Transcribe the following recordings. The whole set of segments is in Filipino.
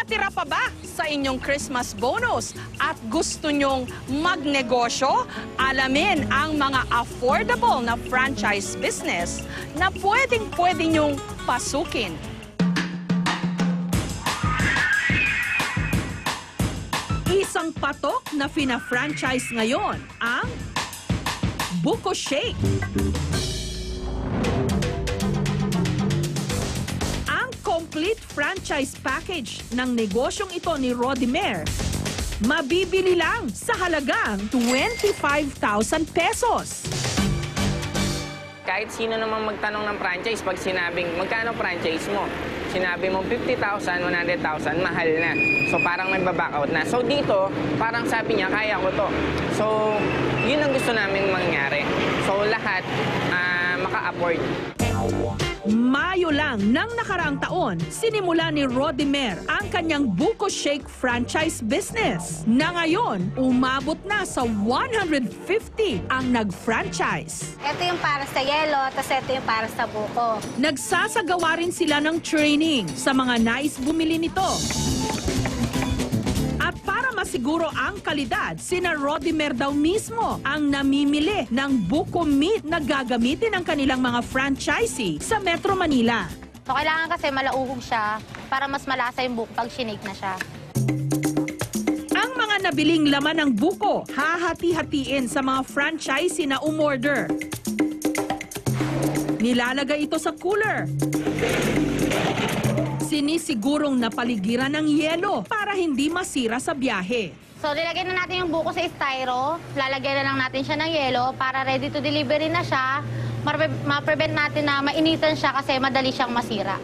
natira pa ba sa inyong Christmas bonus at gusto nyong magnegosyo? Alamin ang mga affordable na franchise business na pwedeng-pwede nyong pasukin. Isang patok na fina-franchise ngayon ang Buko Shake. Complete franchise package ng negosyong ito ni Rodimer, mabibili lang sa halagang 25,000 pesos. Kahit sino naman magtanong ng franchise, pag sinabing, magkano franchise mo? Sinabi mo 50,000, 100,000, mahal na. So parang nagbaback out na. So dito, parang sabi niya, kaya ko to. So yun ang gusto namin mangyari. So lahat maka-afford. Mayo lang ng nakaraang taon, sinimula ni Rodimer ang kanyang Buko Shake franchise business na ngayon umabot na sa 150 ang nag-franchise. Ito yung para sa yelo, tapos ito yung para sa buko. Nagsasagawa rin sila ng training sa mga nais bumili nito. At para masiguro ang kalidad, sina Rodimer daw mismo ang namimili ng buko meat na gagamitin ng kanilang mga franchisee sa Metro Manila. So kailangan kasi malauhog siya para mas malasa yung buko pag shinake na siya. Ang mga nabiling laman ng buko, hahati-hatiin sa mga franchisee na umorder. Nilalagay ito sa cooler. Sinisigurong napaligiran ng yelo para hindi masira sa biyahe. So nilagyan na natin yung buko sa styro, lalagyan na lang natin siya ng yelo para ready to delivery na siya. Ma-prevent natin na mainitan siya kasi madali siyang masira.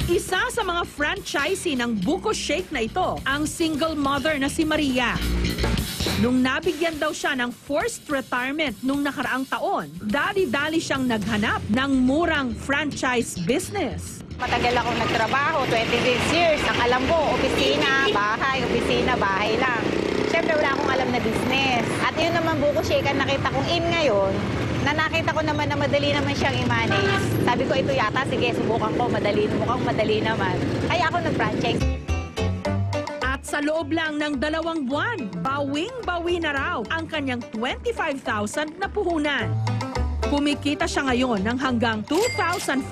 Isa sa mga franchisee ng Buko Shake na ito, ang single mother na si Maria. Nung nabigyan daw siya ng forced retirement nung nakaraang taon, dali-dali siyang naghanap ng murang franchise business. Matagal akong nagtrabaho, 26 years. Ang alam ko, opisina, bahay lang. Siyempre wala akong alam na business. At yun naman Buko Shake ang nakita kong in ngayon, na nakita ko naman na madali naman siyang i-manage. Sabi ko, ito yata, sige, subukan ko, mukhang madali naman. Kaya ako nag-franchise. At sa loob lang ng 2 buwan, bawing-bawi na raw ang kanyang 25,000 na puhunan. Kumikita siya ngayon ng hanggang 2,500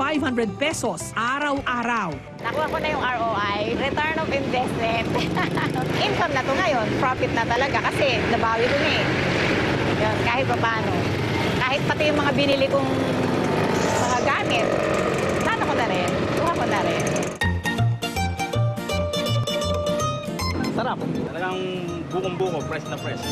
pesos araw-araw. Nakuha ko na yung ROI, return of investment. Income na to ngayon, profit na talaga kasi nabawi ko na eh. Yun, kahit pa paano. Kahit pati yung mga binili kong mga gamit, ko na rin, kuha ko na rin. Sarap. Talagang bukong-buko, fresh na fresh.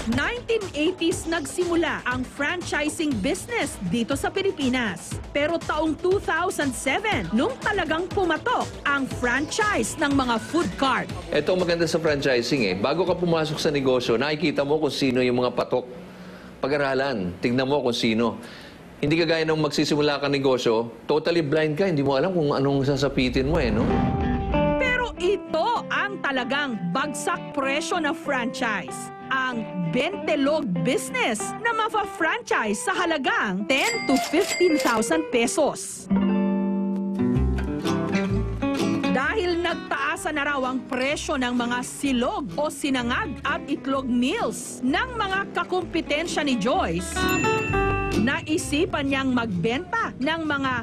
1980s nagsimula ang franchising business dito sa Pilipinas. Pero taong 2007, nung talagang pumatok ang franchise ng mga food cart. Ito ang maganda sa franchising eh. Bago ka pumasok sa negosyo, nakikita mo kung sino yung mga patok. Pag-aralan, tignan mo kung sino. Hindi ka gaya nung magsisimula ka negosyo, totally blind ka, hindi mo alam kung anong sasapitin mo eh, no? Pero ito ang talagang bagsak presyo na franchise. Ang Bentelog business na mafa-franchise sa halagang 10 to 15,000 pesos. Dahil nagtaasa na raw ang presyo ng mga silog o sinangag at itlog meals ng mga kakumpetensya ni Joyce, naisipan niyang magbenta ng mga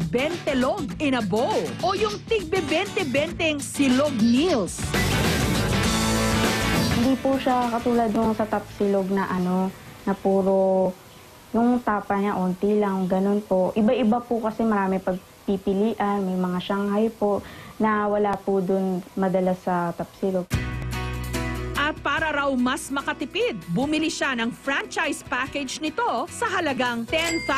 Bentelog in a bowl o yung tigbe-20-20 silog meals. Hindi po siya katulad nung sa tapsilog na na puro yung tapa niya onti lang, ganun po. Iba-iba po kasi marami pagpipilian, may mga Shanghai po na wala po dun madalas sa tapsilog. At para raw mas makatipid, bumili siya ng franchise package nito sa halagang 10,000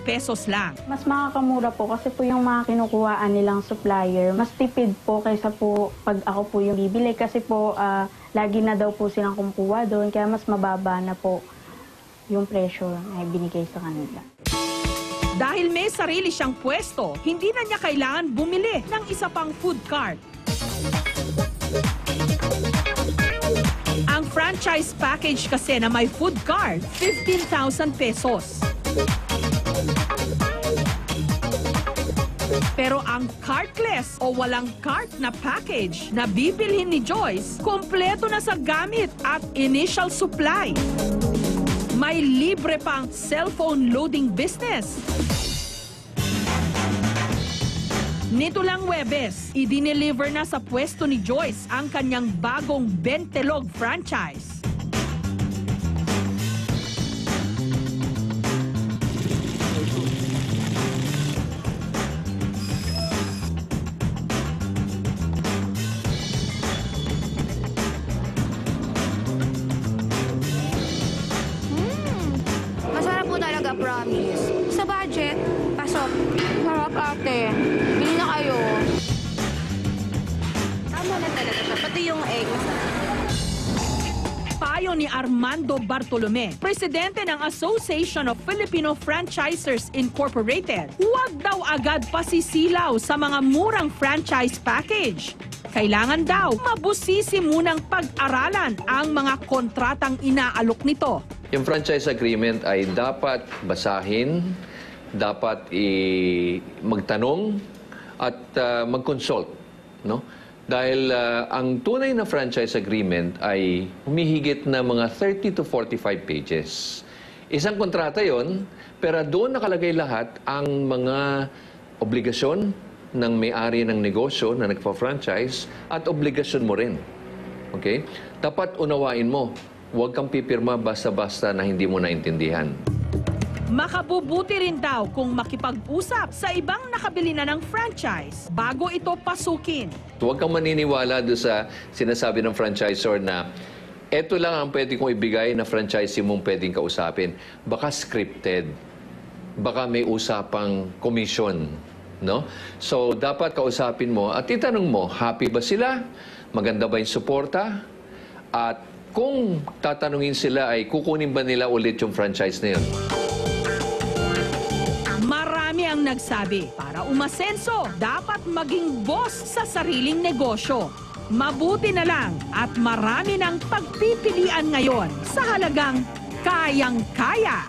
pesos lang. Mas makakamura po kasi po yung mga kinukuhaan nilang supplier, mas tipid po kaysa po pag ako po yung bibili kasi po lagi na daw po silang kumukuha doon, kaya mas mababa na po yung presyo na binigay sa kanila. Dahil may sarili siyang pwesto, hindi na niya kailangan bumili ng isa pang food cart. Ang franchise package kasi na may food cart, 15,000 pesos. Pero ang cartless o walang cart na package na bibilhin ni Joyce, kompleto na sa gamit at initial supply. May libre pang cellphone loading business. Nito lang Huwebes, i-deliver na sa pwesto ni Joyce ang kanyang bagong Bentelog franchise. Masarap po talaga, promise. Sa budget, pasok. Sarap ate. Bili na kayo. Tama na talaga siya. Pati yung egg. Payo ni Armando Bartolome, presidente ng Association of Filipino Franchisers Incorporated. Huwag daw agad pasisilaw sa mga murang franchise package. Kailangan daw mabusisi munang pag-aralan ang mga kontratang inaalok nito. Yung franchise agreement ay dapat basahin, dapat magtanong at mag-consult, no? Dahil ang tunay na franchise agreement ay humihigit na mga 30 to 45 pages. Isang kontrata yon, pero doon nakalagay lahat ang mga obligasyon ng may-ari ng negosyo na nagpa-franchise at obligasyon mo rin. Okay? Dapat unawain mo. Huwag kang pipirma basta-basta na hindi mo naintindihan. Makabubuti rin daw kung makipag-usap sa ibang nakabili na ng franchise bago ito pasukin. Huwag kang maniniwala doon sa sinasabi ng franchisor na eto lang ang pwede kong ibigay na franchisee mong pwedeng kausapin. Baka scripted. Baka may usapang commission. No? So, dapat kausapin mo at itanong mo, happy ba sila? Maganda ba yung suporta? At kung tatanungin sila ay kukunin ba nila ulit yung franchise na yun? Marami ang nagsabi, para umasenso, dapat maging boss sa sariling negosyo. Mabuti na lang at marami ng pagpipilian ngayon sa halagang kayang-kaya.